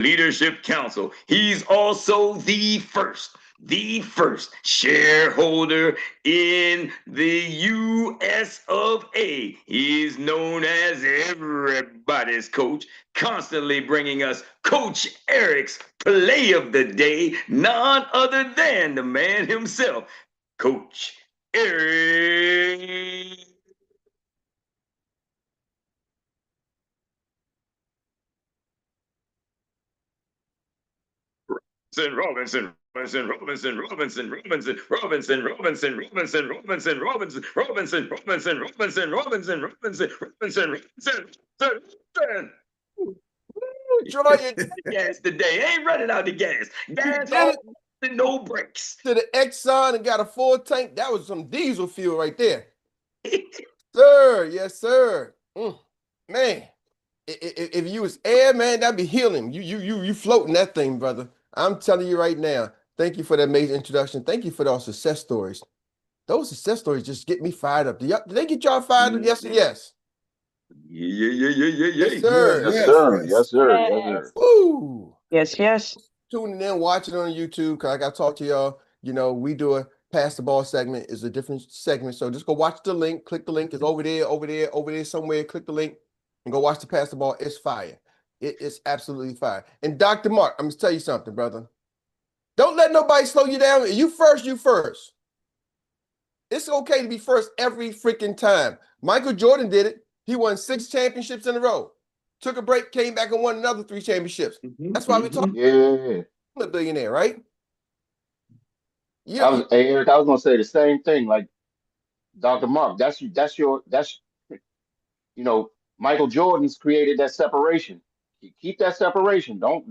Leadership Council. He's also the first shareholder in the US of A. He's known as everybody's coach, constantly bringing us Coach Erik's play of the day, none other than the man himself, Coach Erik. Robinson, Robinson, Robinson, Robinson, Robinson, Robinson, Robinson, Robinson, Robinson, Robinson, Robinson, Robinson, Robinson, Robinson, Robinson, Robinson, Robinson. Troy, Gas today. Ain't running out the gas. Gas all no brakes. To the Exxon and got a full tank. That was some diesel fuel right there. Sir, yes, sir. Man, if you was air, man, that'd be healing. You floating that thing, brother. I'm telling you right now. Thank you for that amazing introduction. Thank you for those success stories. Those success stories just get me fired up. Did they get y'all fired up? Yes or yes? Yeah. Yes, sir. Yes, sir. Yes, sir. Yes, sir. Woo. Yes. Tuning in, watching on YouTube, because I got to talk to y'all. You know, we do a pass the ball segment. It's a different segment. So just go watch the link. Click the link. It's over there somewhere. Click the link and go watch the pass the ball. It's fire. It is absolutely fire. And Dr. Mark, I'm going to tell you something, brother. Don't let nobody slow you down. You first, you first. It's okay to be first every freaking time. Michael Jordan did it. He won 6 championships in a row. Took a break, came back and won another 3 championships. That's why we talk. Yeah. I'm a billionaire, right? Hey, Eric, I was gonna say the same thing. Like Dr. Mark, that's you know, Michael Jordan's created that separation. Keep that separation. Don't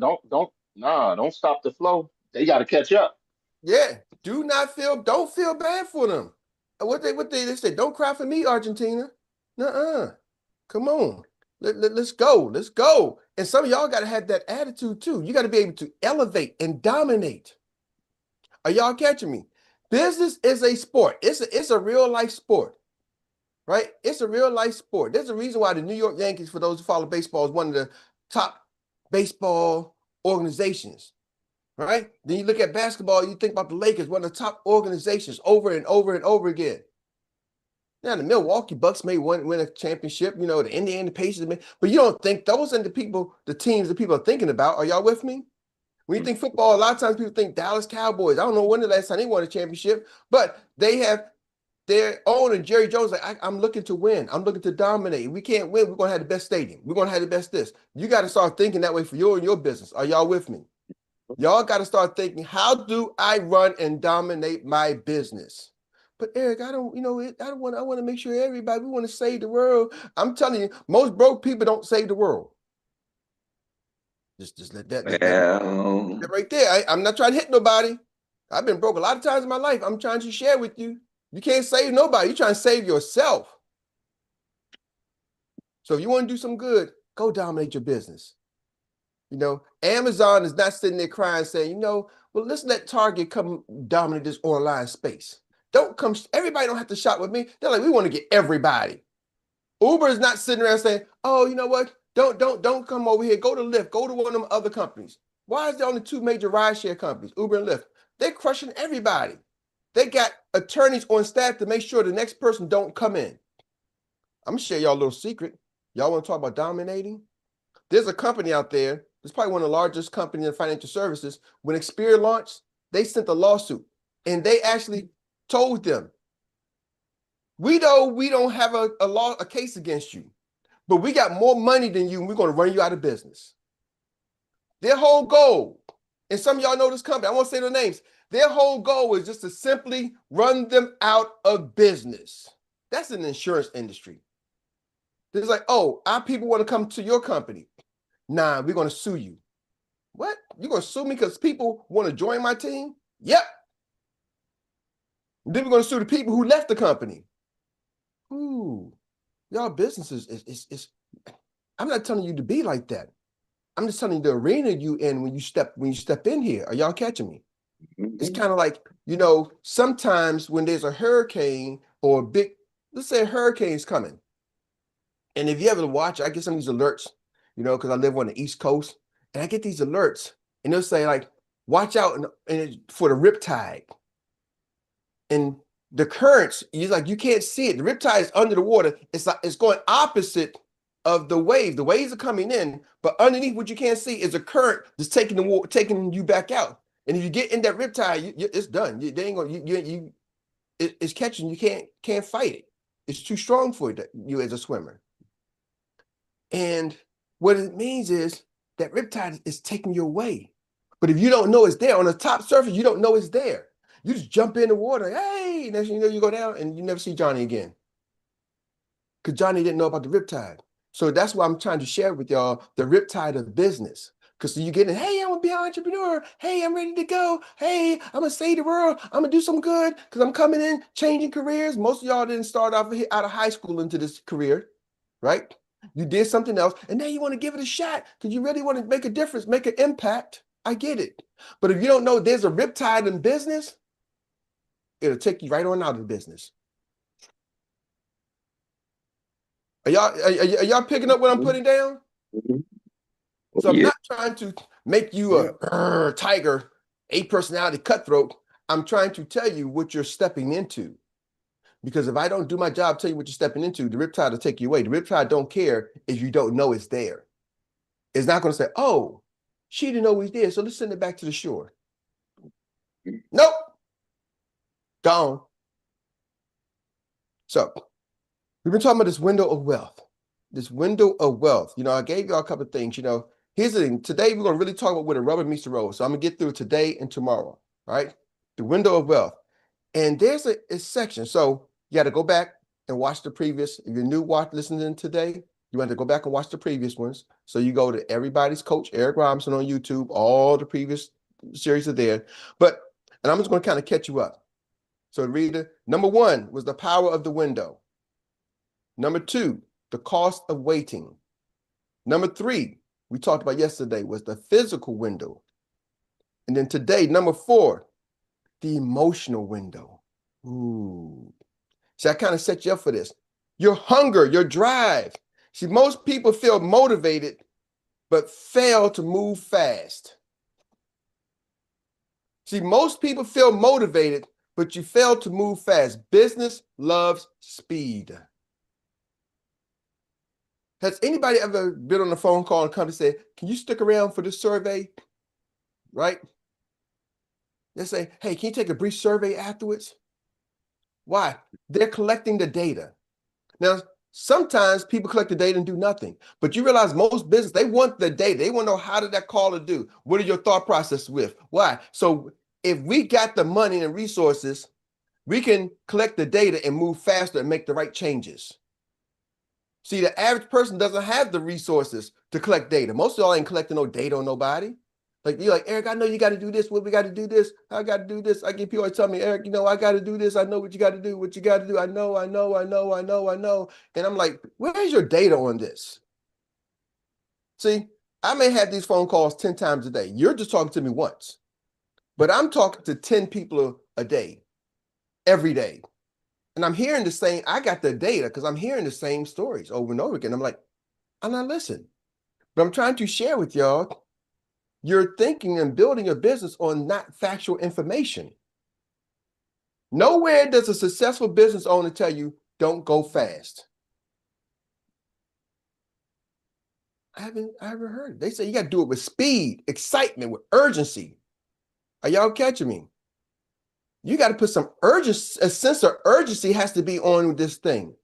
stop the flow. They got to catch up. Yeah. Don't feel bad for them. What they say, don't cry for me, Argentina. Nuh-uh. Come on. Let's go. Let's go. And some of y'all got to have that attitude too. You got to be able to elevate and dominate. Are y'all catching me? Business is a sport. It's a real life sport, right? It's a real life sport. There's a reason why the New York Yankees, for those who follow baseball, is one of the top baseball organizations, right? Then you look at basketball, you think about the Lakers, one of the top organizations over and over and over again. Now, the Milwaukee Bucks may win a championship, you know, the Indiana Pacers may, but you don't think those are the teams that people are thinking about. Are y'all with me? When you think football, a lot of times people think Dallas Cowboys. I don't know when the last time they won a championship, but they have their owner, Jerry Jones, like, I'm looking to win. I'm looking to dominate. We can't win. We're going to have the best stadium. We're going to have the best this. You got to start thinking that way for you and your business. Are y'all with me? Y'all got to start thinking, how do I run and dominate my business? But Eric, I want to make sure everybody, we want to save the world. I'm telling you, most broke people don't save the world. Just let that right there. I'm not trying to hit nobody. I've been broke a lot of times in my life. I'm trying to share with you. You can't save nobody. You're trying to save yourself. So if you want to do some good, go dominate your business. You know, Amazon is not sitting there crying saying, well, let's let Target come dominate this online space. Everybody don't have to shop with me. They're like, we want to get everybody. Uber is not sitting around saying, oh, you know what? Don't come over here. Go to Lyft. Go to one of them other companies. Why is there only 2 major rideshare companies, Uber and Lyft? They're crushing everybody. They got attorneys on staff to make sure the next person don't come in. I'm gonna share y'all a little secret. Y'all want to talk about dominating? There's a company out there. It's probably one of the largest companies in financial services. When Experian launched, they sent a lawsuit, and they actually told them, we don't have a case against you, but we got more money than you, and we're going to run you out of business. Their whole goal, and some of y'all know this company, I won't say their names, their whole goal is just to simply run them out of business. That's an insurance industry. It's like, oh, our people want to come to your company. Nah, we're going to sue you. What? You're going to sue me because people want to join my team? Yep. Then we're going to sue the people who left the company. Ooh, y'all businesses is I'm not telling you to be like that. I'm just telling you the arena you in when you step in here. Are y'all catching me? It's kind of like, sometimes when there's a hurricane or a big, let's say a hurricane's coming. And if you ever watch, I get some of these alerts, because I live on the East Coast, and I get these alerts, and they'll say like, watch out for the riptide. And the currents, you can't see it. The riptide is under the water. It's like it's going opposite of the wave. The waves are coming in, but underneath what you can't see is a current that's taking the water, taking you back out. And if you get in that riptide, it's done. They ain't gonna, it's catching. You can't fight it. It's too strong for you as a swimmer. And what it means is that riptide is taking you away. But if you don't know it's there on the top surface, you don't know it's there. You just jump in the water. Hey, next thing you know, you go down and you never see Johnny again. Because Johnny didn't know about the riptide. So that's why I'm trying to share with y'all the riptide of business. Because you get in, hey, I'm gonna be an entrepreneur. Hey, I'm ready to go. Hey, I'm gonna save the world. I'm gonna do some good because I'm coming in, changing careers. Most of y'all didn't start off out of high school into this career, right? You did something else, and now you want to give it a shot because you really want to make a difference, make an impact. I get it. But if you don't know there's a riptide in business, it'll take you right on out of the business. Are y'all picking up what I'm putting down? So I'm not trying to make you a tiger, a personality cutthroat. I'm trying to tell you what you're stepping into. Because if I don't do my job, tell you what you're stepping into, the riptide will take you away. The riptide don't care if you don't know it's there. It's not going to say, oh, she didn't know he's there, so let's send it back to the shore. Nope. Gone. So we've been talking about this window of wealth. This window of wealth. You know, I gave y'all a couple of things. You know, here's the thing. Today, we're going to really talk about where the rubber meets the road. So I'm going to get through today and tomorrow, right? The window of wealth. And there's a section. So you got to go back and watch the previous. If you're new listening today, you want to go back and watch the previous ones. So you go to Everybody's Coach Erik Robinson on YouTube. All the previous series are there. And I'm just going to kind of catch you up. So reader, number 1 was the power of the window. Number 2, the cost of waiting. Number 3, we talked about yesterday, was the physical window. And then today, number 4, the emotional window. Ooh. See, I kind of set you up for this. Your hunger, your drive. See, most people feel motivated, but fail to move fast. See, most people feel motivated, but you fail to move fast. Business loves speed. Has anybody ever been on a phone call and come and say, can you stick around for this survey? Right? They say, hey, can you take a brief survey afterwards? Why? They're collecting the data. Now, sometimes people collect the data and do nothing, but you realize most business, they want the data. They want to know, how did that caller do? What are your thought process with? Why? So if we got the money and resources, we can collect the data and move faster and make the right changes. See, the average person doesn't have the resources to collect data. Most of y'all ain't collecting no data on nobody. Like, you're like, Eric, I know you got to do this. What we got to do this. I got to do this. I get people always tell me, Eric, you know, I got to do this. I know what you got to do. What you got to do. I know. And I'm like, where's your data on this? See, I may have these phone calls 10 times a day. You're just talking to me once, but I'm talking to 10 people a day, every day. And I'm hearing the same, I got the data because I'm hearing the same stories over and over again. I'm like, I'm not listening. But I'm trying to share with y'all, you're thinking and building a business on not factual information. Nowhere does a successful business owner tell you, don't go fast. I haven't heard it. They say you got to do it with speed, excitement, with urgency. Are y'all catching me? You got to put some urgency, a sense of urgency has to be on this thing.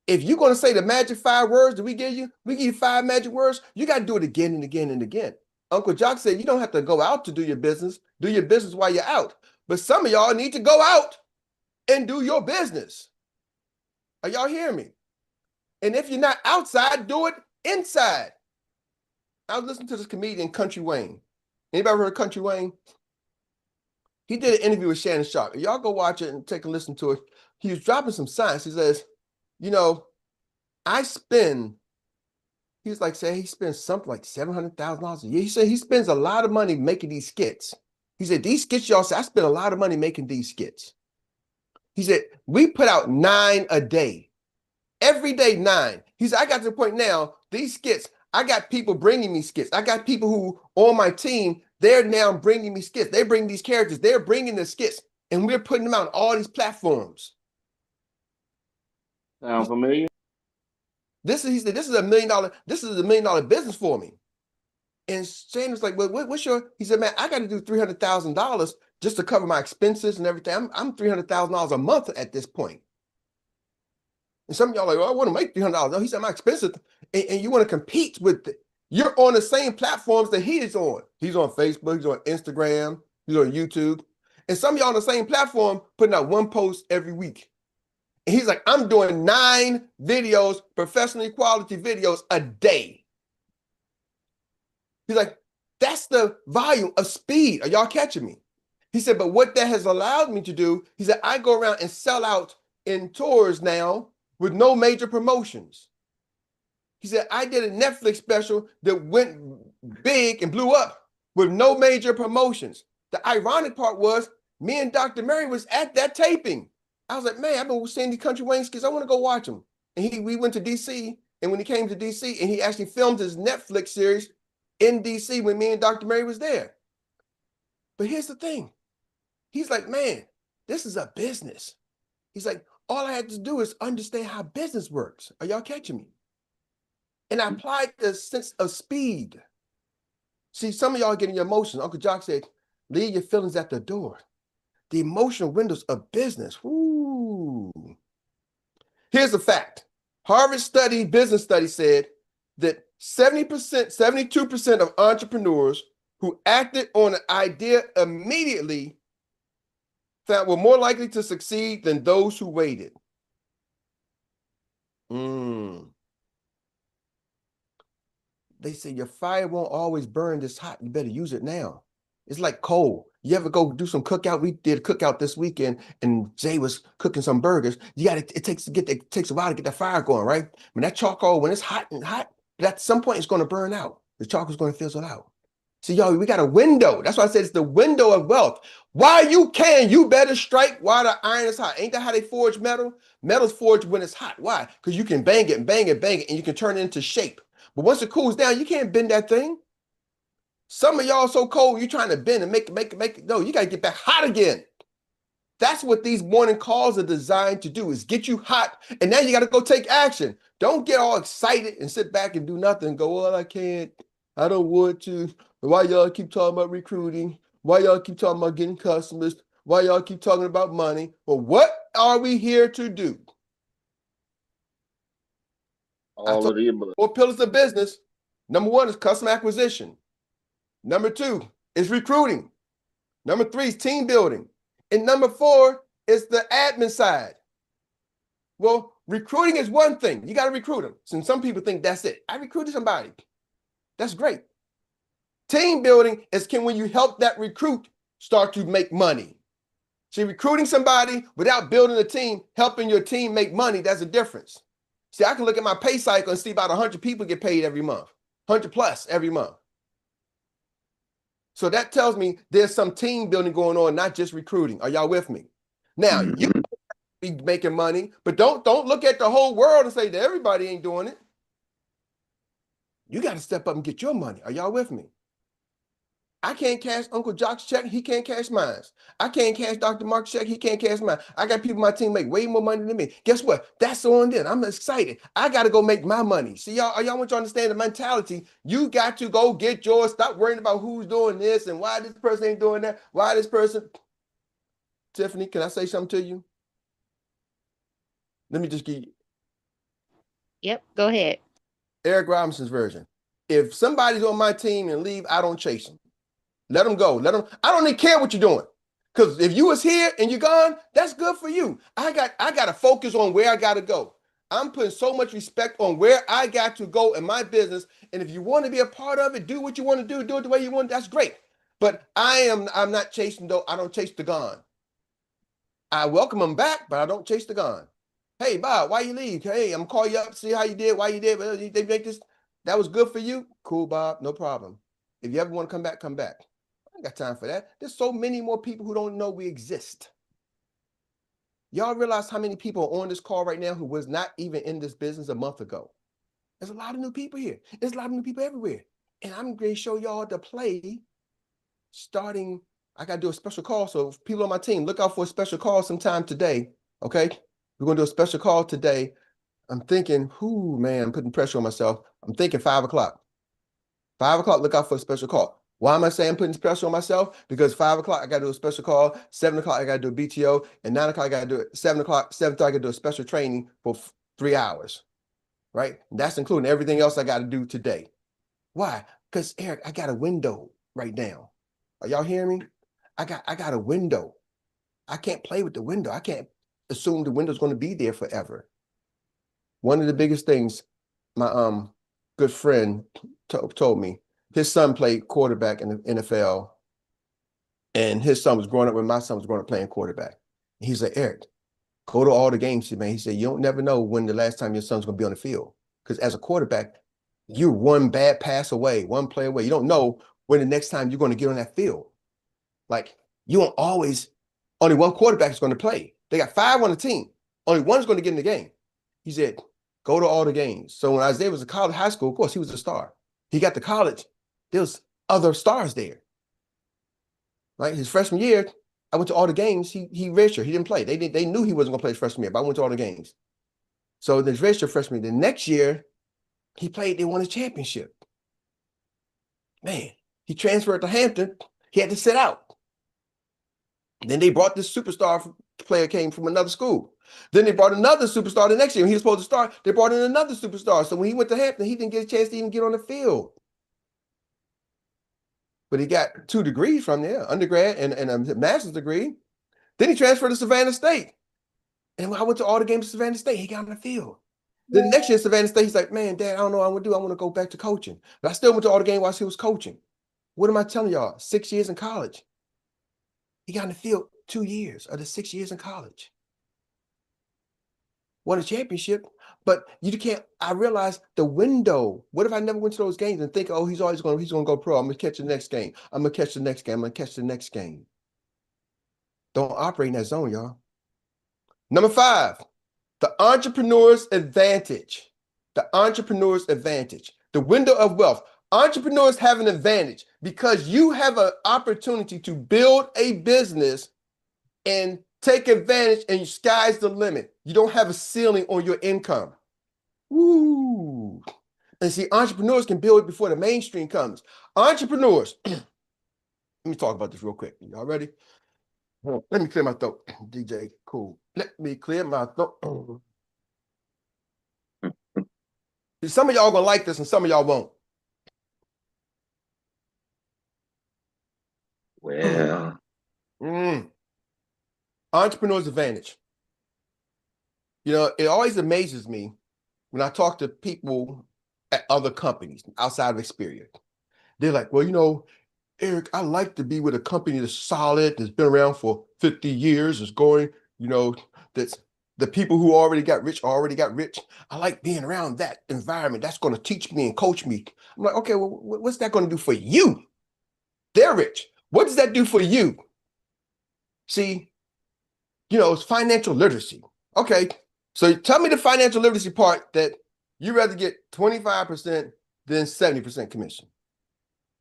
If you're going to say the magic 5 words that we give you 5 magic words, you got to do it again and again and again. Uncle Jock said you don't have to go out to do your business while you're out. But some of y'all need to go out and do your business. Are y'all hearing me? And if you're not outside, do it inside. I was listening to this comedian, Country Wayne. Anybody heard of Country Wayne? He did an interview with Shannon Sharp. Y'all go watch it and take a listen to it. He was dropping some science. He says, you know, he spends something like $700,000 a year. He said he spends a lot of money making these skits. He said, these skits, y'all say, I spend a lot of money making these skits. He said, we put out 9 a day. Every day, 9. He said, I got to the point now, these skits, I got people bringing me skits. I got people who on my team, they're now bringing me skits. They bring these characters. They're bringing the skits, and we're putting them out on all these platforms. Sound familiar? He said, this is $1 million. This is $1 million business for me. And Shane was like, well, what's your? He said, man, I got to do $300,000 just to cover my expenses and everything. I'm $300,000 a month at this point. And some of y'all are like, well, I want to make $300. No, he said, my expenses, and you want to compete with it. You're on the same platforms that he is on. He's on Facebook, he's on Instagram, he's on YouTube. And some of y'all on the same platform putting out one post every week. And he's like, I'm doing 9 videos, professional quality videos a day. He's like, that's the volume of speed. Are y'all catching me? He said, but what that has allowed me to do, he said, I go around and sell out in tours now with no major promotions. He said, I did a Netflix special that went big and blew up with no major promotions. The ironic part was me and Dr. Mary was at that taping. I was like, man, I've been seeing these Country Wayne skits. I want to go watch them. And we went to DC. And when he came to DC, and he actually filmed his Netflix series in DC when me and Dr. Mary was there. But here's the thing. He's like, man, this is a business. He's like, all I had to do is understand how business works. Are y'all catching me? And I applied the sense of speed. See, some of y'all getting your emotions. Uncle Jock said, leave your feelings at the door. The emotional windows of business. Ooh. Here's a fact. Harvard business study said that 72% of entrepreneurs who acted on an idea immediately were more likely to succeed than those who waited. They say your fire won't always burn this hot. You better use it now. It's like coal. You ever go do some cookout? We did a cookout this weekend, and Jay was cooking some burgers. It takes a while to get that fire going, right? When that charcoal, when it's hot, but at some point it's going to burn out. The charcoal's going to fizzle out. See, y'all, we got a window. That's why I said it's the window of wealth. While you can, you better strike while the iron is hot. Ain't that how they forge metal? Metal's forged when it's hot. Why? Because you can bang it and bang it, bang it, and you can turn it into shape. But once it cools down, you can't bend that thing. Some of y'all so cold, you're trying to bend and make it. No, you got to get back hot again. That's what these morning calls are designed to do, is get you hot. And now you got to go take action. Don't get all excited and sit back and do nothing and go, well, I can't. I don't want to. Why y'all keep talking about recruiting? Why y'all keep talking about getting customers? Why y'all keep talking about money? Well, what are we here to do? All of the above. 4 pillars of business. Number 1 is customer acquisition. Number 2 is recruiting. Number 3 is team building. And number 4 is the admin side. Well, recruiting is one thing. You got to recruit them. And some people think that's it. I recruited somebody. That's great. Team building is when you help that recruit start to make money. See, recruiting somebody without building a team, helping your team make money, that's a difference. See, I can look at my pay cycle and see about 100 people get paid every month, 100 plus every month. So that tells me there's some team building going on, not just recruiting. Are y'all with me? Now, you be making money, but don't look at the whole world and say that everybody ain't doing it. You got to step up and get your money. Are y'all with me? I can't cash Uncle Jock's check. He can't cash mine. I can't cash Dr. Mark's check. He can't cash mine. I got people on my team make way more money than me. Guess what? That's on them. I'm excited. I got to go make my money. See, y'all want you to understand the mentality. You got to go get yours. Stop worrying about who's doing this and why this person ain't doing that. Why this person. Tiffany, can I say something to you? Let me just give you. Yep, go ahead. Erik Robinson's version. If somebody's on my team and leave, I don't chase them. Let them go. Let them. I don't even care what you're doing. Because if you was here and you're gone, that's good for you. I got to focus on where I got to go. I'm putting so much respect on where I got to go in my business. And if you want to be a part of it, do what you want to do. Do it the way you want. That's great. But I'm not chasing though. I don't chase the gone. I welcome them back, but I don't chase the gone. Hey, Bob, why you leave? Hey, I'm gonna call you up, see how you did, why you did. They make this. That was good for you. Cool, Bob. No problem. If you ever want to come back, come back. I ain't got time for that. There's so many more people who don't know we exist. Y'all realize how many people are on this call right now who was not even in this business a month ago? There's a lot of new people here. There's a lot of new people everywhere. And I'm going to show y'all the play starting. I got to do a special call. So people on my team, look out for a special call sometime today. Okay. We're going to do a special call today. I'm thinking, man, I'm putting pressure on myself. I'm thinking 5 o'clock. 5 o'clock, look out for a special call. Why am I saying I'm putting pressure on myself? Because 5 o'clock, I got to do a special call. 7 o'clock, I got to do a BTO. And 9 o'clock, I got to do it. 7 o'clock, 7:30, I got to do a special training for 3 hours. Right? And that's including everything else I got to do today. Why? Because Eric, I got a window right now. Are y'all hearing me? I got a window. I can't play with the window. I can't assume the window's going to be there forever. One of the biggest things my good friend told me, his son played quarterback in the NFL, and his son was growing up when my son was growing up playing quarterback. And he said, Eric, go to all the games, man. He said, you don't never know when the last time your son's going to be on the field. Because as a quarterback, you're one bad pass away, one play away. You don't know when the next time you're going to get on that field. Like, you don't always, only one quarterback is going to play. They got 5 on the team. Only one's going to get in the game. He said, go to all the games. So when Isaiah was in college, high school, of course, he was a star. He got to college. There was other stars there. Right? His freshman year, I went to all the games. He redshirted. He didn't play. They knew he wasn't going to play his freshman year, but I went to all the games. So the redshirt freshman, the next year, he played, they won a championship. Man, he transferred to Hampton. He had to sit out. Then they brought this superstar player came from another school. Then they brought another superstar the next year. When he was supposed to start, they brought in another superstar. So when he went to Hampton, he didn't get a chance to even get on the field. But he got 2 degrees from there, undergrad and a master's degree. Then he transferred to Savannah State. And when I went to all the games at Savannah State, he got on the field. Then the next year at Savannah State, he's like, man, Dad, I don't know what I want to do. I want to go back to coaching. But I still went to all the games while he was coaching. What am I telling y'all? 6 years in college. He got in the field 2 years of the 6 years in college. Won a championship, but you can't, I realized the window. What if I never went to those games and think, oh, he's going to go pro. I'm going to catch the next game. I'm going to catch the next game. I'm going to catch the next game. Don't operate in that zone, y'all. Number 5, the entrepreneur's advantage. The entrepreneur's advantage. The window of wealth. Entrepreneurs have an advantage because you have an opportunity to build a business and take advantage, and sky's the limit. You don't have a ceiling on your income. Woo. And see, entrepreneurs can build before the mainstream comes. Entrepreneurs, let me talk about this real quick. Y'all ready? Let me clear my throat. DJ, cool. Let me clear my throat. Some of y'all gonna like this and some of y'all won't. Well. Entrepreneur's advantage. You know, it always amazes me when I talk to people at other companies outside of Experian. They're like, well, you know, Eric, I like to be with a company that's solid, that's been around for 50 years, is going, you know, that's the people who already got rich. I like being around that environment. That's going to teach me and coach me. I'm like, okay, well, what's that going to do for you? They're rich. What does that do for you? See, you know, it's financial literacy. Okay, so tell me the financial literacy part that you rather get 25% than 70% commission.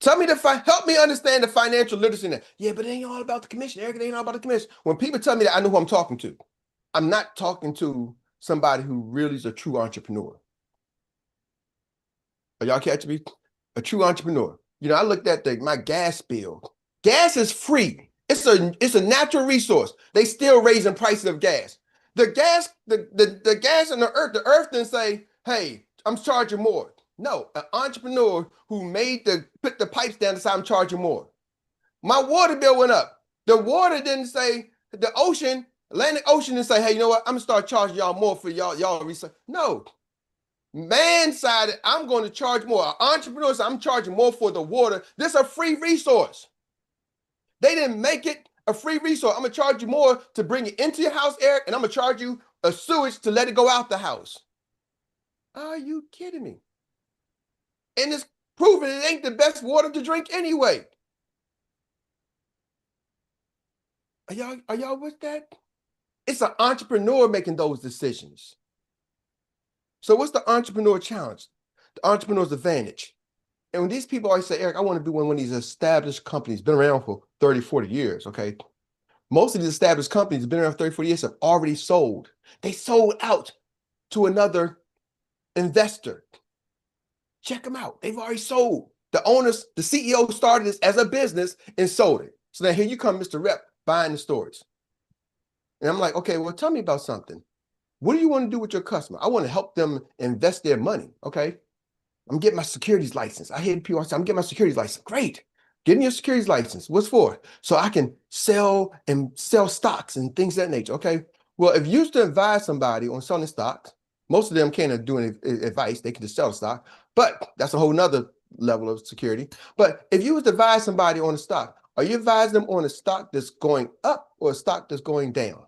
Tell me help me understand the financial literacy in that. Yeah, but it ain't all about the commission, Eric. It ain't all about the commission. When people tell me that, I know who I'm talking to. I'm not talking to somebody who really is a true entrepreneur. Are y'all catching me? A true entrepreneur. You know, I looked at my gas bill. Gas is free. It's a natural resource. They still raising prices of gas. The gas in the earth didn't say, hey, I'm charging more. No, an entrepreneur who put the pipes down and said, I'm charging more. My water bill went up. The water didn't say, Atlantic Ocean didn't say, hey, you know what? I'm gonna start charging y'all more for y'all research. No. Man decided I'm going to charge more. An entrepreneur said, I'm charging more for the water. This is a free resource. They didn't make it a free resource. I'm going to charge you more to bring it into your house, Eric, and I'm going to charge you a sewage to let it go out the house. Are you kidding me? And it's proven it ain't the best water to drink anyway. Are y'all with that? It's an entrepreneur making those decisions. So what's the entrepreneur challenge? the entrepreneur's advantage. And when these people always say, Eric, I want to be one of these established companies, been around for 30, 40 years, okay? Most of these established companies been around 30, 40 years have already sold. They sold out to another investor. Check them out. They've already sold. The owners, the CEO started this as a business and sold it. So now here you come, Mr. Rep, buying the stores. And I'm like, okay, well, tell me about something. What do you want to do with your customer? I want to help them invest their money, okay? I'm getting my securities license. I hear people say, I'm getting my securities license. Great. Getting your securities license. What's for? So I can sell stocks and things of that nature. Okay. Well, if you used to advise somebody on selling stocks, most of them can't do any advice. They can just sell the stock, but that's a whole nother level of security. But if you was to advise somebody on a stock, are you advising them on a stock that's going up or a stock that's going down?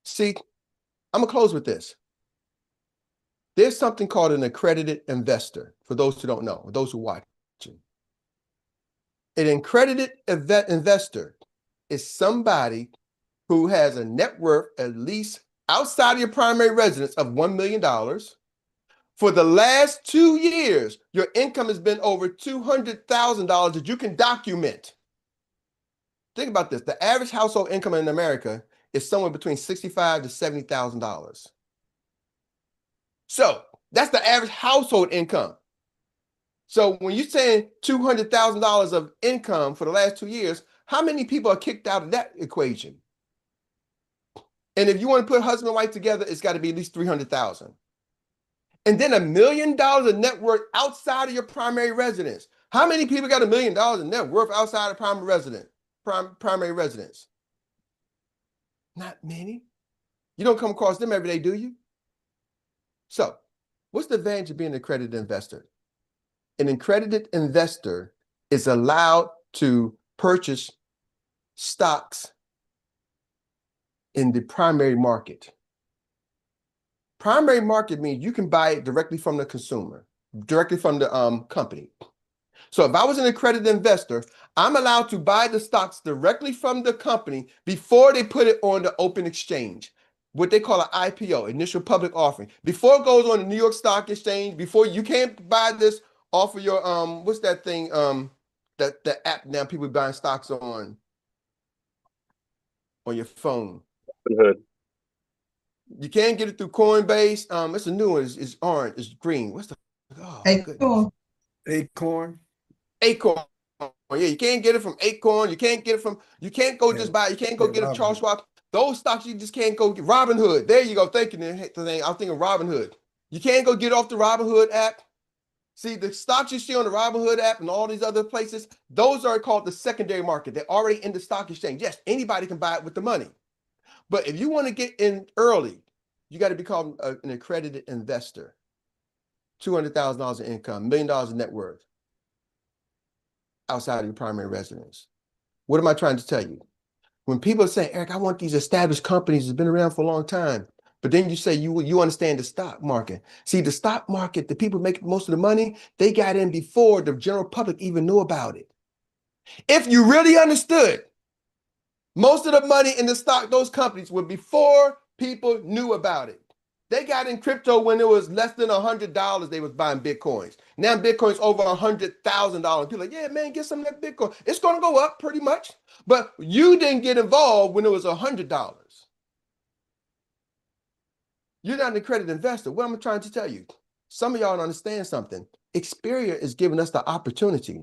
See, I'm gonna close with this. There's something called an accredited investor, for those who don't know, or those who watch. An accredited investor is somebody who has a net worth at least outside of your primary residence of $1 million. For the last 2 years, your income has been over $200,000 that you can document. Think about this. The average household income in America is somewhere between $65,000 to $70,000. So that's the average household income. So when you're saying $200,000 of income for the last 2 years, how many people are kicked out of that equation? And if you want to put husband and wife together, it's got to be at least $300,000. And then $1 million of net worth outside of your primary residence. How many people got $1 million in net worth outside of primary residence? Not many. You don't come across them every day, do you? So what's the advantage of being an accredited investor? An accredited investor is allowed to purchase stocks in the primary market. Primary market means you can buy it directly from the consumer, directly from the company. So if I was an accredited investor, I'm allowed to buy the stocks directly from the company before they put it on the open exchange, what they call an IPO, initial public offering. Before it goes on the New York Stock Exchange, before you can't buy this off of your what's that thing that the app now people buying stocks on your phone. Good. You can't get it through Coinbase. It's a new one. It's orange. It's green. What's the Acorn. Acorn. Acorn. Yeah, you can't get it from Acorn. You can't get it from. You can't go just buy. You can't go get a Charles Schwab. Those stocks you just can't go get. Robinhood. There you go. Thank you. I'm thinking Robinhood. You can't go get off the Robinhood app. See, the stocks you see on the Robinhood app and all these other places, those are called the secondary market. They're already in the stock exchange. Yes, anybody can buy it with the money. But if you want to get in early, you got to become an accredited investor. $200,000 in income, $1 million in net worth outside of your primary residence. What am I trying to tell you? When people say, Eric, I want these established companies that's been around for a long time, but then you say you understand the stock market. See, the stock market, the people making most of the money, they got in before the general public even knew about it. If you really understood, most of the money in the stock, those companies were before people knew about it. They got in crypto when it was less than $100 they was buying Bitcoins. Now Bitcoin's over $100,000. People are like, yeah, man, get some of that Bitcoin. It's going to go up pretty much. But you didn't get involved when it was $100. You're not an accredited investor. What am I trying to tell you? Some of y'all don't understand something. 𝗱cie is giving us the opportunity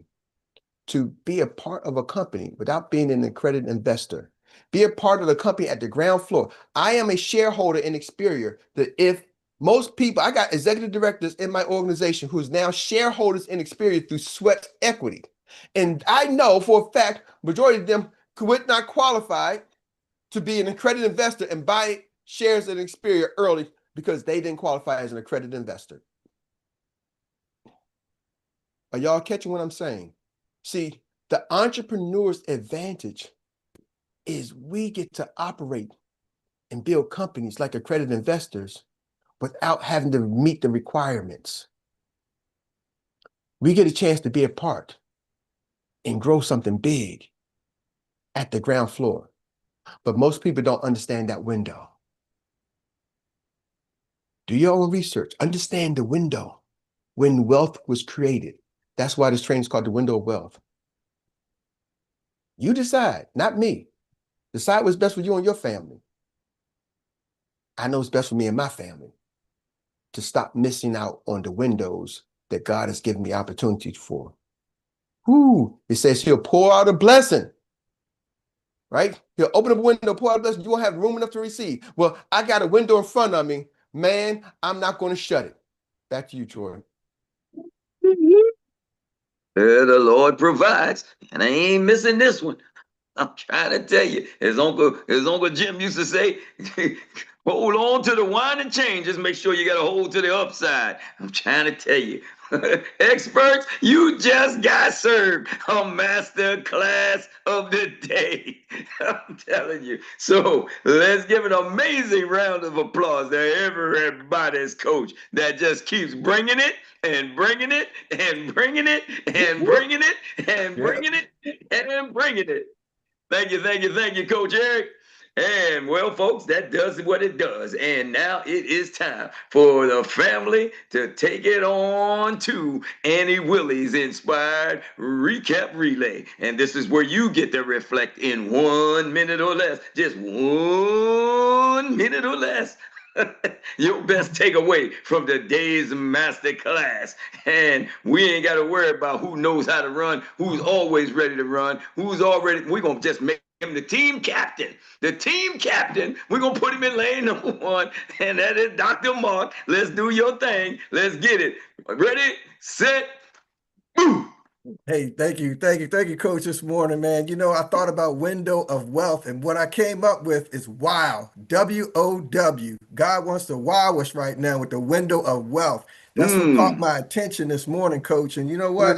to be a part of a company without being an accredited investor. Be a part of the company at the ground floor. I am a shareholder in 𝗱cie that if most people, I got executive directors in my organization who's now shareholders in 𝗱cie through sweat equity. And I know for a fact, majority of them would not qualify to be an accredited investor and buy shares in 𝗱cie early because they didn't qualify as an accredited investor. Are y'all catching what I'm saying? See, the entrepreneur's advantage is we get to operate and build companies like accredited investors without having to meet the requirements. We get a chance to be a part and grow something big at the ground floor. But most people don't understand that window. Do your own research. Understand the window. when wealth was created. That's why this training is called the window of wealth. You decide, not me. Decide what's best for you and your family. I know it's best for me and my family to stop missing out on the windows that God has given me opportunities for. Whoo, it says he'll pour out a blessing, right? He'll open up a window, pour out a blessing. You won't have room enough to receive. Well, I got a window in front of me. Man, I'm not going to shut it. Back to you, Jordan. The Lord provides, and I ain't missing this one. I'm trying to tell you, his Uncle Jim used to say, hold on to the wine and chain. Just make sure you got a hold to the upside. I'm trying to tell you. Experts, you just got served a master class of the day. I'm telling you. So let's give an amazing round of applause to everybody's coach that just keeps bringing it and bringing it and bringing it and bringing it and bringing it and bringing it. Thank you, Coach Erik. And well, folks, that does what it does. And now it is time for the family to take it on to Annie Willie's Inspired Recap Relay. And this is where you get to reflect in 1 minute or less, just 1 minute or less. Your best takeaway from today's master class. And we ain't got to worry about who knows how to run, who's always ready to run, we're going to just make him the team captain. The team captain, we're going to put him in lane number 1, and that is Dr. Mark. Let's do your thing. Let's get it. Ready, set, boom. Hey, thank you, Coach, this morning, man. You know, I thought about window of wealth, and what I came up with is wow, W-O-W. God wants to wow us right now with the window of wealth. That's what caught my attention this morning, Coach. And you know what?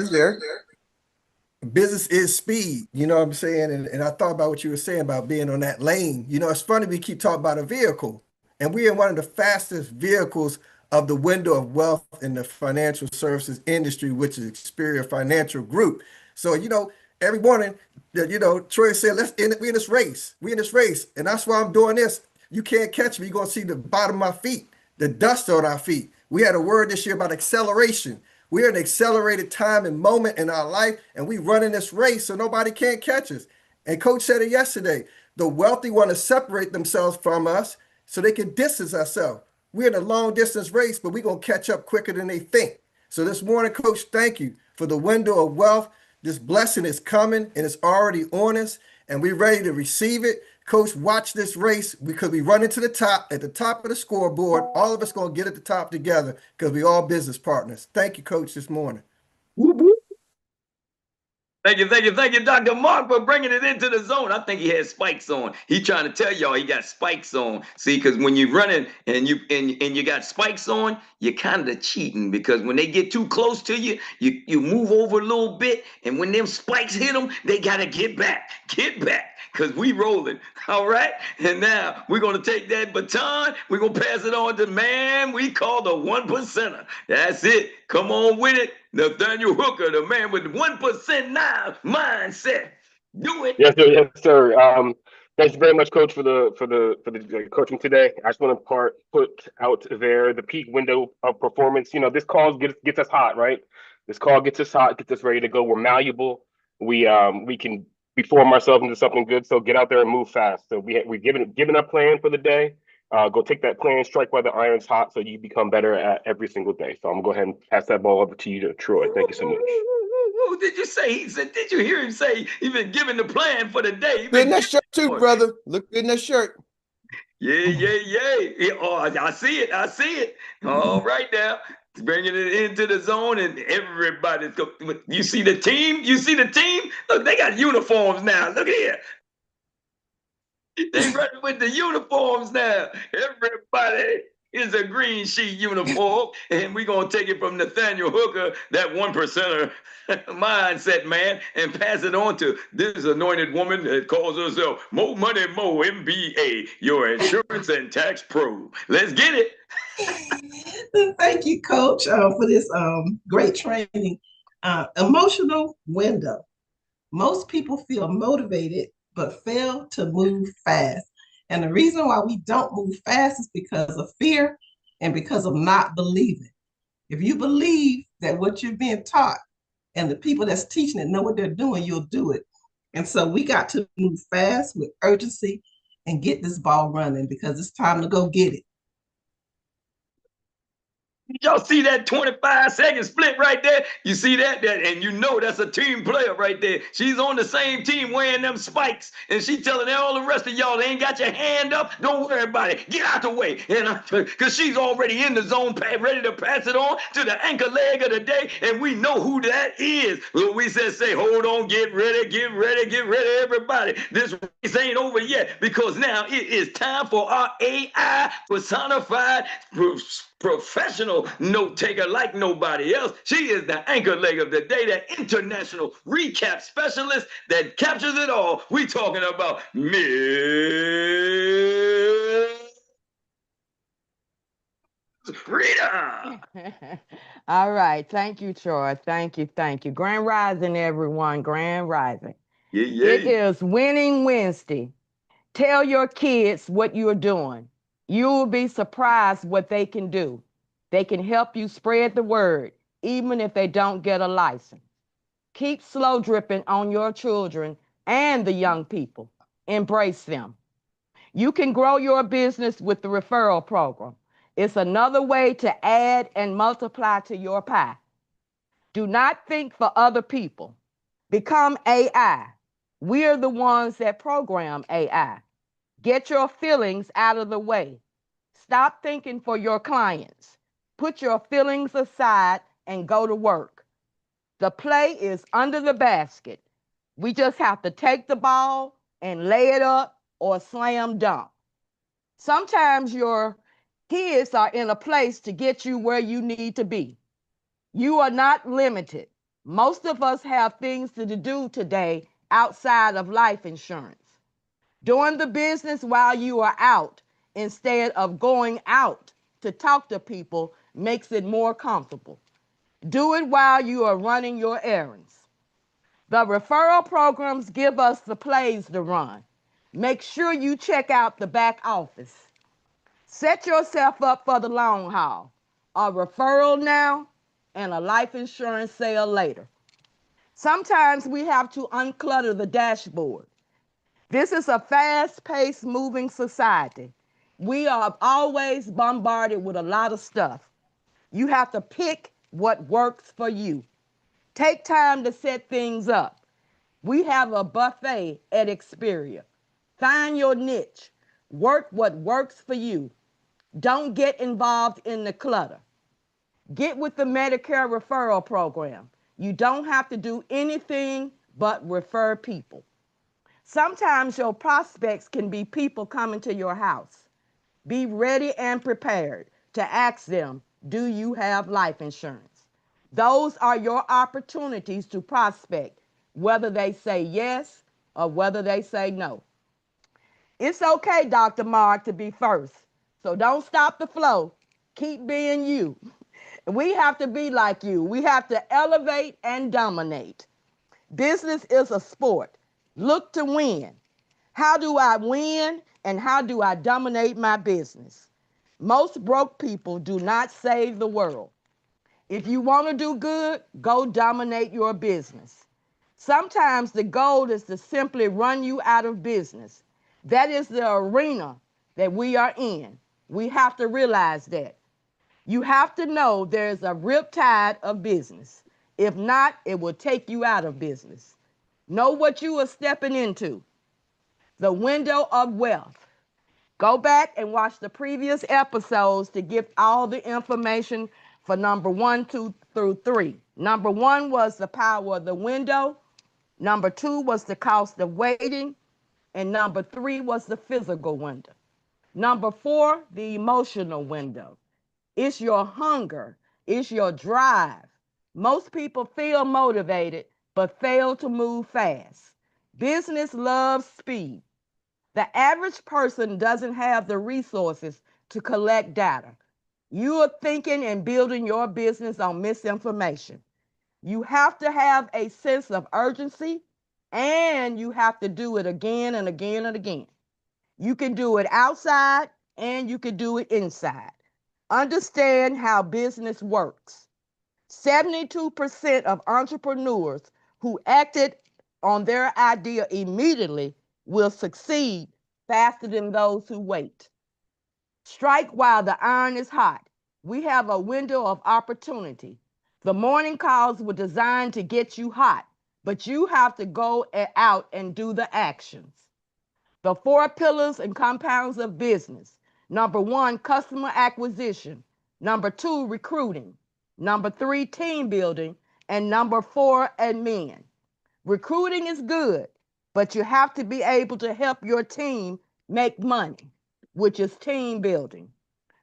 Business is speed, you know what I'm saying? And I thought about what you were saying about being on that lane. You know, it's funny we keep talking about a vehicle, and we're in one of the fastest vehicles of the window of wealth in the financial services industry, which is 𝗱cie Financial Group. So, you know, every morning, you know, Troy said, we in this race. We in this race. And that's why I'm doing this. You can't catch me. You're going to see the bottom of my feet, the dust on our feet. We had a word this year about acceleration. We're in an accelerated time and moment in our life, and we run in this race so nobody can't catch us. And Coach said it yesterday. The wealthy want to separate themselves from us so they can distance ourselves. We're in a long distance race, but we're going to catch up quicker than they think. So this morning, Coach, thank you for the window of wealth. This blessing is coming, and it's already on us, and we're ready to receive it. Coach, watch this race because we run into the top, at the top of the scoreboard. All of us going to get at the top together because we all business partners. Thank you, Coach, this morning. Thank you, Dr. Mark, for bringing it into the zone. I think he had spikes on. He trying to tell y'all he got spikes on. See, because when you're running and you got spikes on, you're kind of cheating because when they get too close to you, you move over a little bit, and when them spikes hit them, they got to get back, because we rolling, all right? And now we're going to take that baton, we're going to pass it on to man we call the 1%er. That's it. Come on with it. Nathaniel Hooker, the man with the 1% now mindset. Do it. Yes, sir. Yes, sir. Thank you very much, Coach, for the coaching today. I just want to put out there the peak window of performance. You know, this call gets us hot, right? This call gets us hot, gets us ready to go. We're malleable. We can reform ourselves into something good. So get out there and move fast. So we're given a plan for the day. Go take that plan, strike while the iron's hot, so you become better at every single day. So I'm gonna go ahead and pass that ball over to you, Troy. Thank you so much. Did you say he said? Did you hear him say he's been given the plan for the day? Look in that shirt too, brother. Look in that shirt. Yeah. Oh, I see it. All right now. Bringing it into the zone, and everybody's go. You see the team? Look, they got uniforms now. Look at here. They running with the uniforms now. Everybody is a green sheet uniform, and we're going to take it from Nathaniel Hooker, that 1%er mindset man, and pass it on to this anointed woman that calls herself Mo Money Mo MBA, your insurance and tax pro. Let's get it. Thank you, Coach, for this great training. Emotional window. Most people feel motivated but fail to move fast. And the reason why we don't move fast is because of fear and because of not believing. If you believe that what you're being taught and the people that's teaching it know what they're doing, you'll do it. And so we got to move fast with urgency and get this ball running because it's time to go get it. Y'all see that 25-second split right there? You see that? And you know that's a team player right there. She's on the same team wearing them spikes, and she telling all the rest of y'all, they ain't got your hand up. Don't worry about it. Get out the way. And because she's already in the zone, ready to pass it on to the anchor leg of the day, and we know who that is. We said, say, hold on, get ready, get ready, get ready, everybody. This race ain't over yet because now it is time for our AI personified professional note taker like nobody else. She is the anchor leg of the day, the international recap specialist that captures it all. We talking about Miss Rita. All right. Thank you, Troy. Thank you. Thank you. Grand Rising, everyone. Grand Rising. Yeah. It is Winning Wednesday. Tell your kids what you're doing. You will be surprised what they can do. They can help you spread the word, even if they don't get a license. Keep slow dripping on your children and the young people. Embrace them. You can grow your business with the referral program. It's another way to add and multiply to your pie. Do not think for other people. Become AI. We're the ones that program AI. Get your feelings out of the way. Stop thinking for your clients. Put your feelings aside and go to work. The play is under the basket. We just have to take the ball and lay it up or slam dunk. Sometimes your kids are in a place to get you where you need to be. You are not limited. Most of us have things to do today outside of life insurance. Doing the business while you are out instead of going out to talk to people makes it more comfortable. Do it while you are running your errands. The referral programs give us the plays to run. Make sure you check out the back office. Set yourself up for the long haul. A referral now and a life insurance sale later. Sometimes we have to unclutter the dashboard. This is a fast-paced, moving society. We are always bombarded with a lot of stuff. You have to pick what works for you. Take time to set things up. We have a buffet at 𝗱cie. Find your niche. Work what works for you. Don't get involved in the clutter. Get with the Medicare referral program. You don't have to do anything but refer people. Sometimes your prospects can be people coming to your house. Be ready and prepared to ask them, do you have life insurance? Those are your opportunities to prospect, whether they say yes or whether they say no. It's okay, Dr. Mark, to be first. So don't stop the flow. Keep being you. We have to be like you. We have to elevate and dominate. Business is a sport. Look to win. How do I win and how do I dominate my business? Most broke people do not save the world. If you want to do good, go dominate your business. Sometimes the goal is to simply run you out of business. That is the arena that we are in. We have to realize that. You have to know there's a riptide of business. If not, it will take you out of business. Know what you are stepping into. The window of wealth. Go back and watch the previous episodes to get all the information for number 1, 2 through 3. Number 1 was the power of the window. Number 2 was the cost of waiting. And number 3 was the physical window. Number 4, the emotional window. It's your hunger. It's your drive. Most people feel motivated, but fail to move fast. Business loves speed. The average person doesn't have the resources to collect data. You are thinking and building your business on misinformation. You have to have a sense of urgency, and you have to do it again and again and again. You can do it outside, and you can do it inside. Understand how business works. 72% of entrepreneurs who acted on their idea immediately will succeed faster than those who wait. Strike while the iron is hot. We have a window of opportunity. The morning calls were designed to get you hot, but you have to go out and do the actions. The 4 pillars and compounds of business. Number 1, customer acquisition. Number 2, recruiting. Number 3, team building. And number 4, admin. Recruiting is good, but you have to be able to help your team make money, which is team building.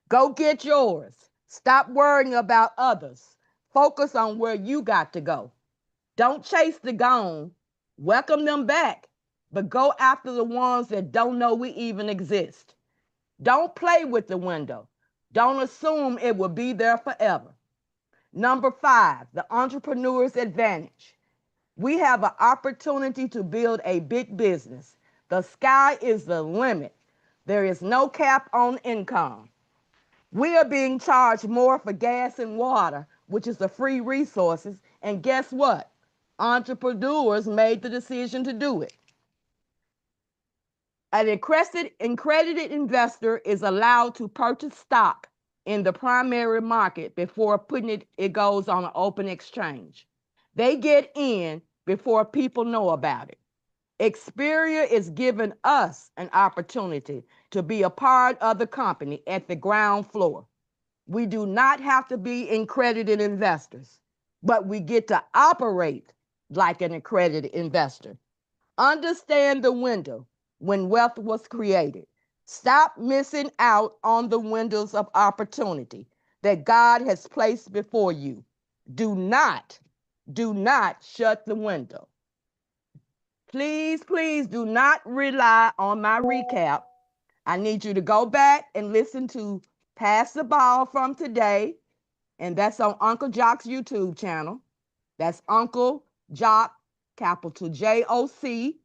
Go get yours. Stop worrying about others. Focus on where you got to go. Don't chase the gone. Welcome them back, but go after the ones that don't know we even exist. Don't play with the window. Don't assume it will be there forever. Number 5, the entrepreneur's advantage. We have an opportunity to build a big business. The sky is the limit. There is no cap on income. We are being charged more for gas and water, which is the free resources, and guess what? Entrepreneurs made the decision to do it. An accredited investor is allowed to purchase stock in the primary market before it goes on an open exchange. They get in before people know about it. Experian is giving us an opportunity to be a part of the company at the ground floor. We do not have to be accredited investors, but we get to operate like an accredited investor. Understand the window when wealth was created. Stop missing out on the windows of opportunity that God has placed before you. Do not shut the window. Please, please do not rely on my recap. I need you to go back and listen to Pass the Ball from today, and that's on Uncle Joc's YouTube channel. That's Uncle Joc, capital J-O-C.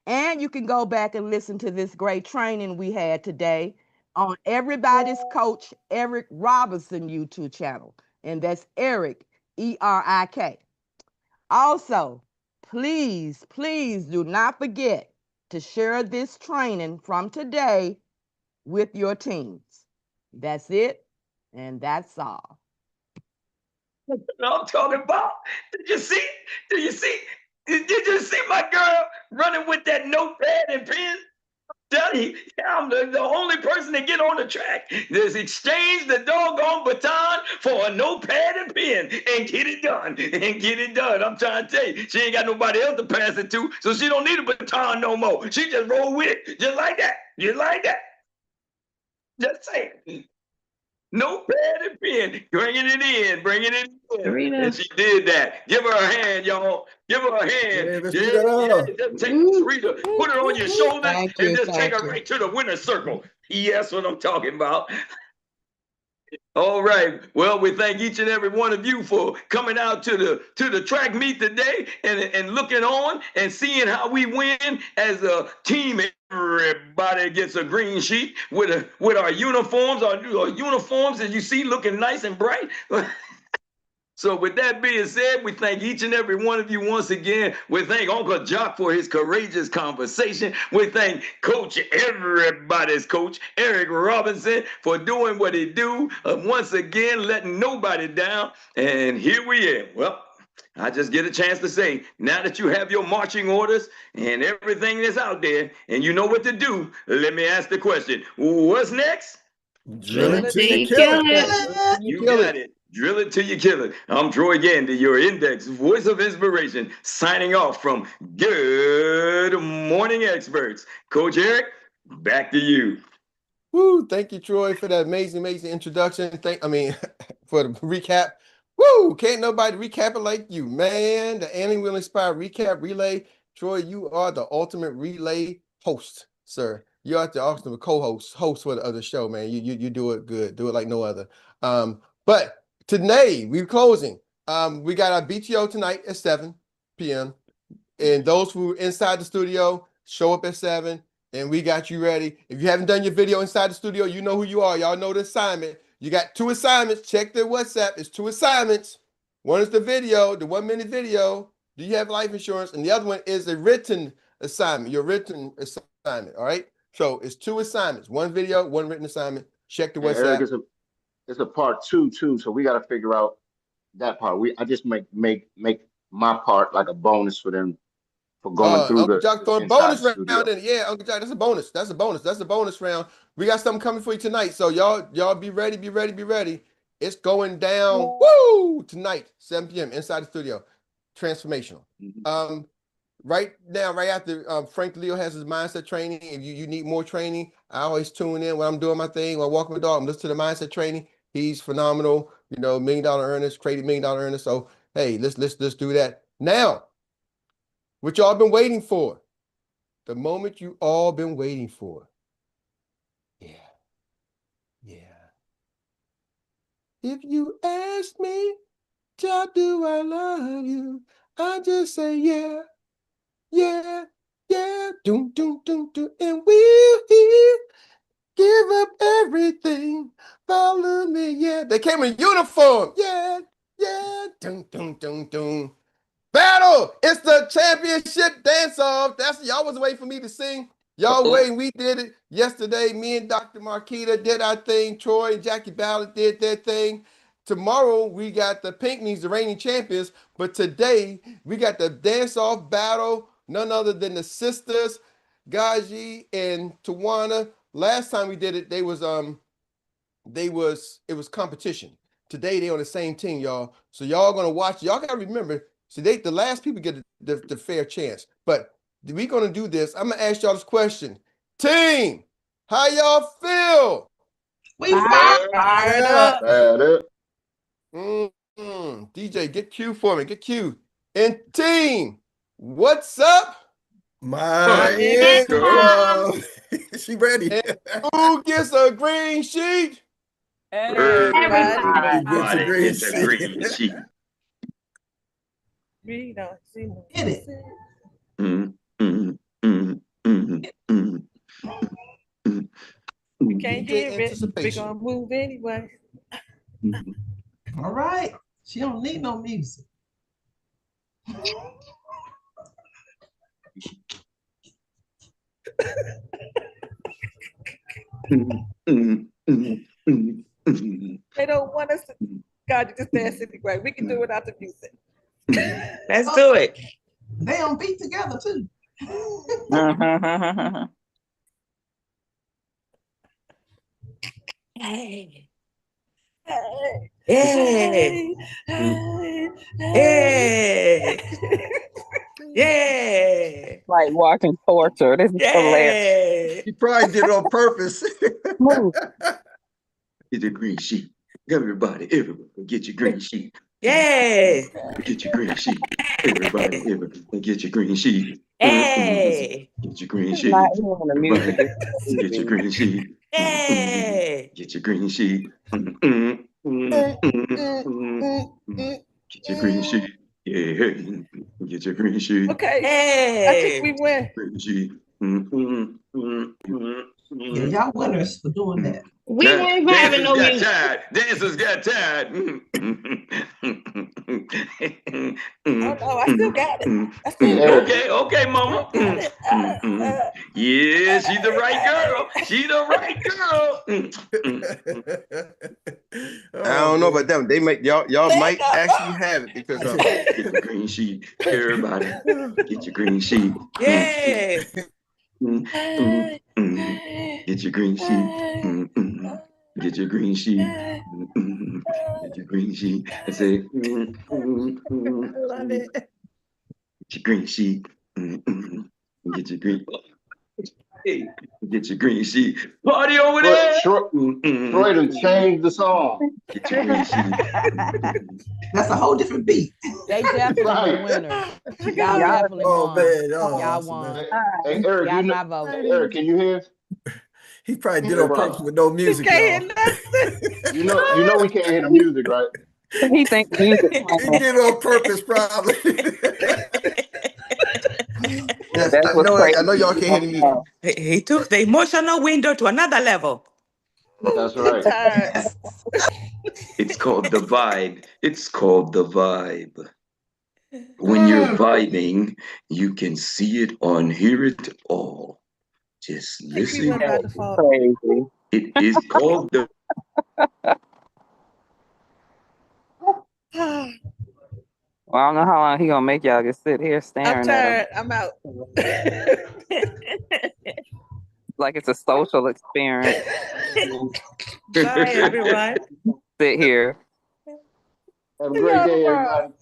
And you can go back and listen to this great training we had today on Everybody's Coach Erik Robinson YouTube channel, and that's Erik, E-R-I-K. Also, please, please do not forget to share this training from today with your teams. That's it, and that's all. I'm talking about. Did you see? Did you see? Did you see my girl running with that notepad and pen? Daddy, I'm the only person to get on the track. Just exchange the doggone baton for a notepad and pen and get it done. And get it done. I'm trying to tell you, she ain't got nobody else to pass it to, so she don't need a baton no more. She just roll with it, just like that. Just like that. Just saying. Notepad and pen, bringing it in. Serena. And she did that. Give her a hand, y'all. Give her a hand. Yeah, let's Yeah, give it up. just take Serena, put her on your shoulders, Thank you, and just take thank her you. right to the winner's circle. Yes, what I'm talking about. All right. Well, we thank each and every one of you for coming out to the track meet today and looking on and seeing how we win as a team. Everybody gets a green sheet with our uniforms, our uniforms as you see looking nice and bright. So with that being said, we thank each and every one of you once again. We thank Uncle Joc for his courageous conversation. We thank Coach, everybody's coach, Erik Robinson, for doing what he do. Once again, letting nobody down. And here we are. Well, I just get a chance to say, now that you have your marching orders and everything that's out there, and you know what to do, let me ask the question, what's next? Drill it till you Till kill you it. You got it. Drill it till you kill it. I'm Troy Gandy, your index voice of inspiration, signing off from Good Morning Experts. Coach Erik, back to you. Woo, thank you, Troy, for that amazing introduction. For the recap. Woo, can't nobody recap it like you, man. The Annie Will Inspire Recap Relay. Troy, you are the ultimate relay host, sir. You are the ultimate host for the other show, man. You do it good. Do it like no other. But today, we're closing. We got our BTO tonight at 7 p.m. And those who are inside the studio, show up at 7, and we got you ready. If you haven't done your video inside the studio, you know who you are. Y'all know the assignment. You got 2 assignments. Check the WhatsApp. It's 2 assignments. One is the video, the 1 minute video. Do you have life insurance? And the other one is a written assignment, your written assignment. All right. So it's 2 assignments, 1 video, 1 written assignment. Check the WhatsApp. Eric, it's a part 2 too. So we got to figure out that part. I just make my part like a bonus for them for going through Uncle the Jock throwing inside bonus the round in. Yeah, Uncle Jock, that's a bonus. That's a bonus. That's a bonus round. We got something coming for you tonight. So y'all be ready, be ready, be ready. It's going down tonight, 7 p.m. inside the studio. Transformational. Right now, right after Frank Leo has his mindset training, if you need more training, I always tune in when I'm doing my thing, when I'm walking my dog, I'm listening to the mindset training. He's phenomenal, you know, $1 million earners, created $1 million earners. So hey, let's do that. Now, what y'all been waiting for. The moment you all been waiting for. Yeah. If you ask me, child, do I love you? I just say yeah. Doom, and we'll give up everything. Follow me, yeah. They came in uniform, yeah. Doom. Battle! It's the championship dance-off. That's y'all was waiting for me to sing. Y'all waiting. We did it yesterday. Me and Dr. Marquita did our thing. Troy and Jackie Ballard did their thing. Tomorrow we got the Pinckneys, the reigning champions. But today we got the dance-off battle. None other than the sisters, Gaji and Tawana. Last time we did it, it was competition. Today they on the same team, y'all. So y'all gonna watch. Y'all gotta remember. So the last people get the fair chance. But we're going to do this. I'm going to ask y'all this question. Team, how y'all feel? We fired up. DJ, get Q for me. Get Q. And team, what's up? My intro. She ready. And who gets a green sheet? Everybody gets a green sheet. Hit it. We can't hear it. We're gonna move anyway. All right. She don't need no music. They don't want us to. God, you just dance anyway. We can do it without the music. Let's do it. They don't beat together too. Hey. Hey. Yeah. Like watching torture. This is hilarious. She probably did it on purpose. Get your green sheet. Everybody, get your green sheet. Yeah. Get your green sheet. Everybody, get your green sheet. Hey. Get your green sheet. Not hearing the music. Get your green sheet. Hey. Get your green sheet. Get your green sheet. Yeah. Get your green sheet. Okay. Hey. I think we win. Green sheet. Yeah, y'all winners for doing that. We weren't having no music. Dancers got tired. Oh no, I still got it. Okay, mama. Yeah, she's the right girl. She's the right girl. I don't know about them. They might y'all might actually have it because get your green sheet. Everybody, get your green sheet. Yeah. Get your green sheet. Get your green sheet. Get your green sheet. I say, Love it. Get your green sheet. Get your green. Hey, get your green sheet. Party over there. Troy done changed the song. Get your green sheet. That's a whole different beat. They definitely the winners. Y'all definitely won. Man, Y'all won. Hey, Eric, Y'all not voting. hey, Eric, can you hear? He probably did it on purpose with no music. Can't Y'all. hear nothing. You know we can't hear the music, right? He thinks music. He did it on purpose, probably. yes, That's what's crazy. I know y'all can't hear me. He took the emotional window to another level. That's right. Tired. It's called the vibe. It's called the vibe. When you're vibing, you can see it on, hear it all. Just listen. By default. Crazy. It is called the. Well, I don't know how long he gonna make y'all just sit here I'm staring at him tired. I'm out. like it's a social experience. Bye, everyone. Sit here. Have a great day, everybody.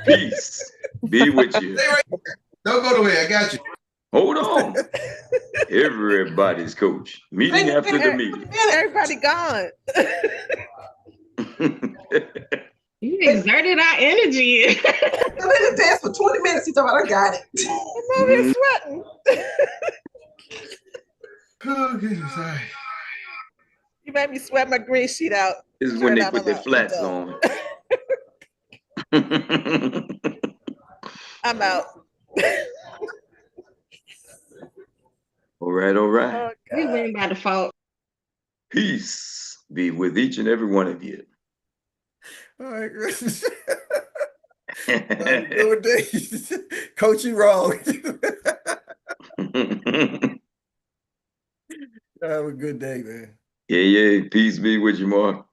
Peace be with you. Stay right here. Don't go nowhere. I got you. Hold on. Everybody's coach. Meeting after the meeting. Everybody gone. You exerted our energy. I let him dance for 20 minutes. He thought, I got it. I'm over here sweating. Oh, goodness. All right. You made me sweat my green sheet out. This is when they put their flats on. I'm out. All right, all right. Oh, We win by default. Peace be with each and every one of you. All right. Good day. Coach, you wrong. Have a good day, man. Yeah. Peace be with you, Mark.